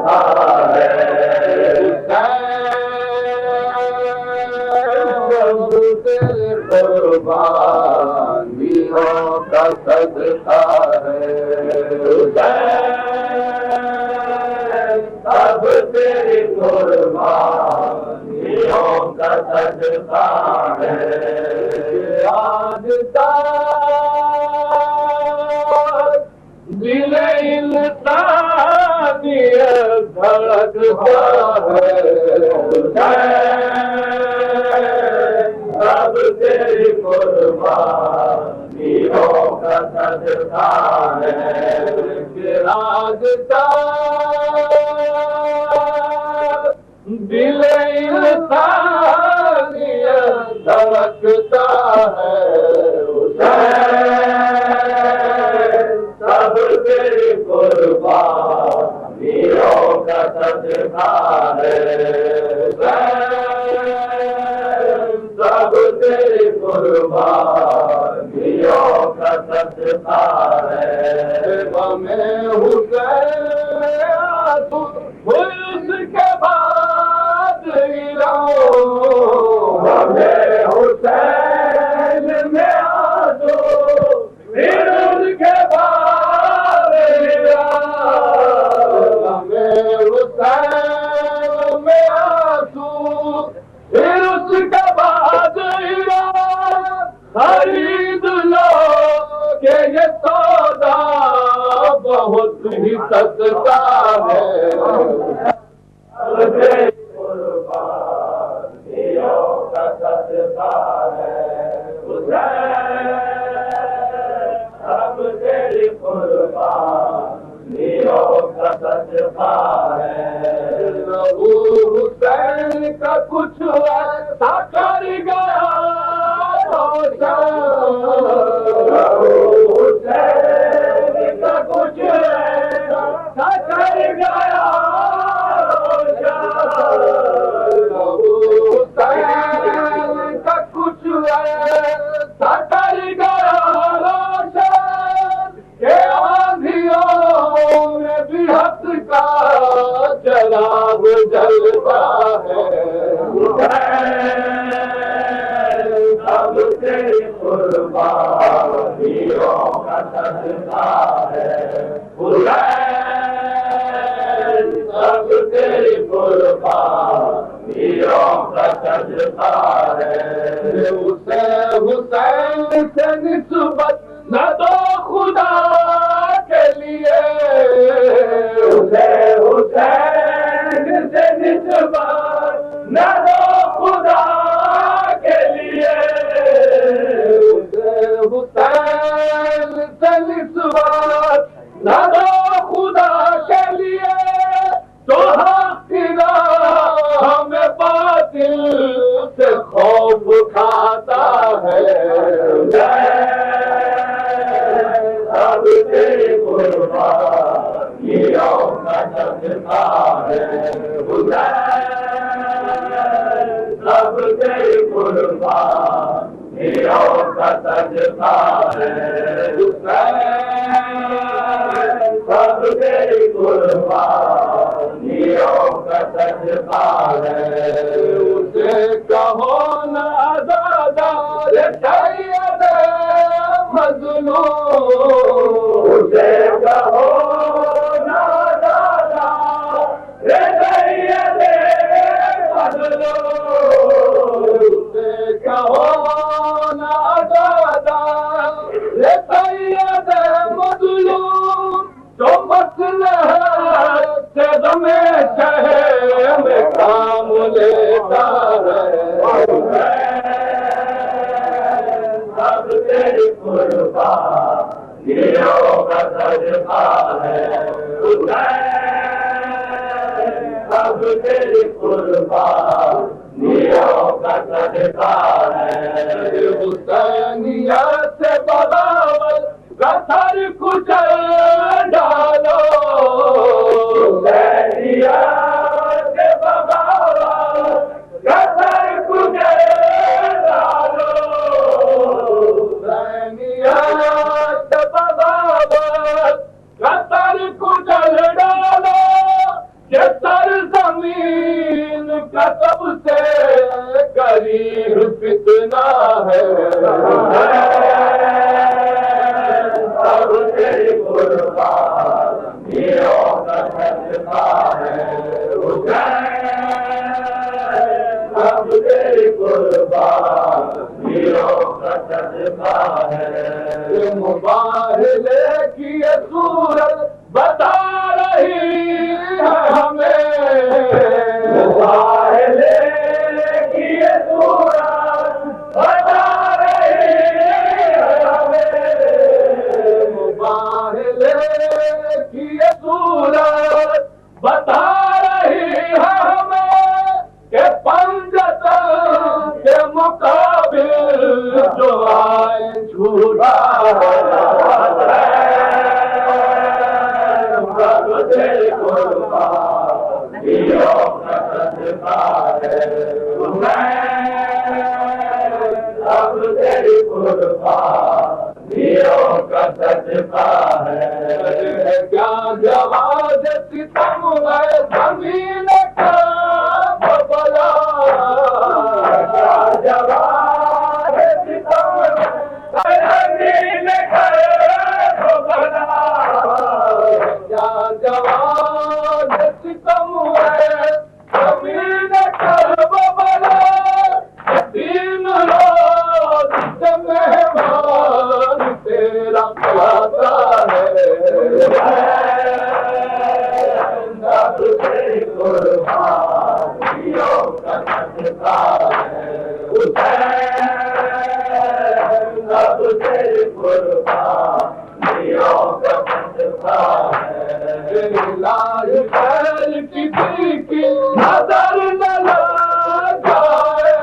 था है तेरे कुर्बानियों का सदका है सब तेरी कुर्बानियों का सदका है आज तक दिल इंसानियत धड़कता है सब तेरी कुर्बानियों का सदका है आज तक दिल इंसानियत धड़कता है सब तेरी कुर्बानियों का सदका है सब तेरी कुर्बानियों का सदका है हमें हुसैन उसके बाद हमें हुसैन में आजो फिर उसके बाद हमें हुसैन में आंसू फिर उसके बाद खरीद लो के ये सौदा बहुत ही सस्ता है कुर्बानियों का सदका है सब तेरी कुर्बानियों का सदका है हुसैन का कुछ ऐसा कर गया हुसैन का कुछ ऐसा कर गया हुसैन का कुछ ऐसा कर गया के आंधियों में भी हक का चराग जलता है सब तेरी कुर्बानियों का सदका है सब तेरी कुर्बानियों का सदका है उसे हुसैन से निस्बत न दो खुदा के लिए उसे हुसैन से निस्बत न दो खुदा के लिए उसे हुसैन से निस्बत न दो खुदा के लिए तो हकीरा हमें बातिल से खौफ खाता है सब तेरी कुर्बानियों का सदका है सब तेरी कुर्बानियों का सदका है सब तेरी कुर्बानियों का सदका है उसे कहो ना आज़ादार सैयद मज़लूम उसे कहो ना आज़ादार सैयद मज़लूम उसे कहो ना आज़ादार सैयद मज़लूम जो मसलहत दमे शहर में काम लेता है सब तेरी कुर्बानियों का सदका है सब तेरी कुर्बानियों का सदका है हुसैनियत से बगावत का सर कुचल डालो हुसैनियत से बगावत का सर कुचल डालो हुसैनियत से बगावत का सर कुचल डालो के करीब कितना है सब तेरी कुर्बानियों का सदका है सब तेरी कुर्बानियों का सदका है मुबाहिले की ये सूरत बता रही है हमें मुबाहिले की ये सूरत बता रही है हमें मुबाहिले की ये सूरत बता रही है हमें के पंजतन के मुकाबिल जो आए झूठा सब तेरी कुर्बानियों का सदका है सब तेरी कुर्बानियों का सदका है क्या जवाब सितम है जमीन का बबला क्या जवाब सितम है जमीन का बबला क्या जवाब सितम है जमीन का बबला दिन रात मेहमान तेरा खाता है सब तेरी कुर्बानियों का सदका है सब तेरी कुर्बानियों का सदका है लाज पैर किसी की नजर न लग जाए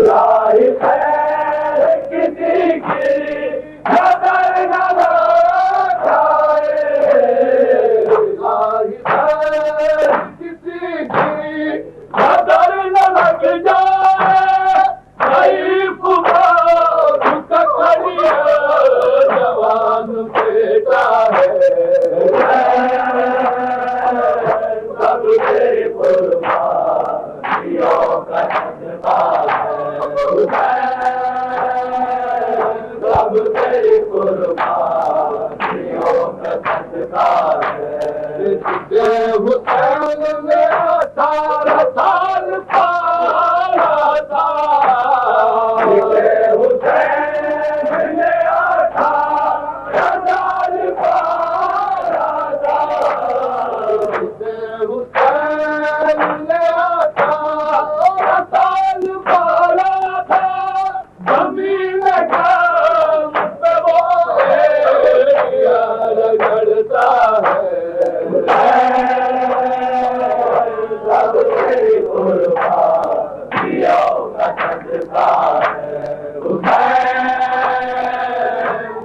लाज पैर किसी की नजर न लग जाए लाज पैर किसी की नजर न लग जाए शरीफ का खड़िया जवान बेटा है सब तेरी कुर्बानियों का सदका है सब तेरी कुर्बानियों का सदका है हुसैन ने 18 साल पाला था हुसैन ने 18 साल पाला था हुसैन ने 18 साल पाला था जमीन का रगड़ता है सब तेरी कुर्बानियों का सदका है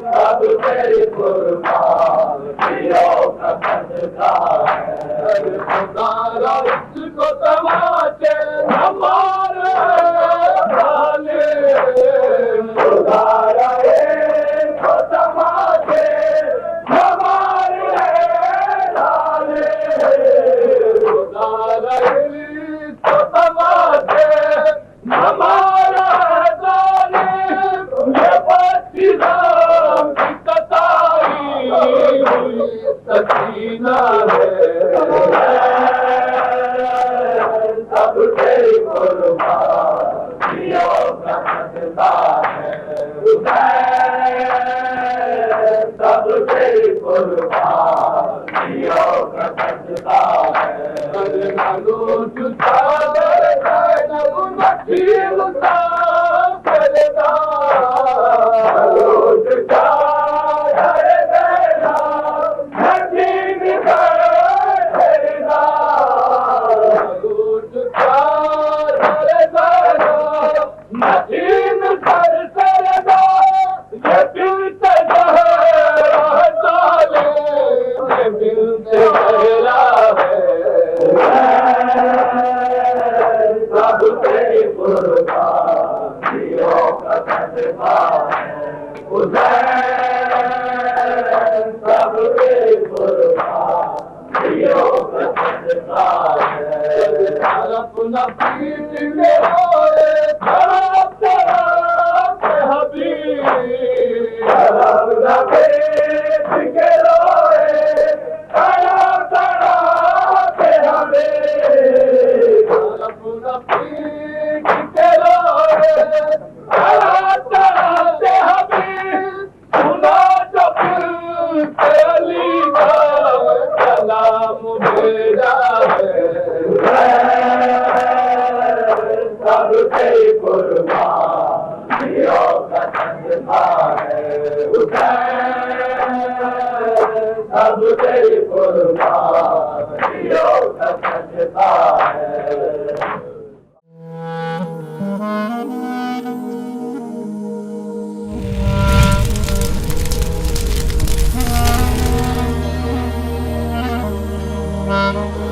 सब तेरी कुर्बानियों का सदका है खुदा इसको तमाचे न मार डाले खुदा इसको तमाचे न मार डाले खुदा इसको तमाचे न मार डाले ये बच्चियां की कताई हुई सकीना है सब तेरी कुर्बानियों का सदका है सब तेरी कुर्बानियों का सदका है अपना पीठ के रोए तड़प तड़प हबीब अपना पीठ के रोए तड़प तड़प हबीब अपना पीठ के रोए तड़प तड़प हबीब सुना जब अली का सलाम भेजा है सबसे कुर्बानियों का सजदा है सबसे कुर्बानियों का सजदा है Thank you.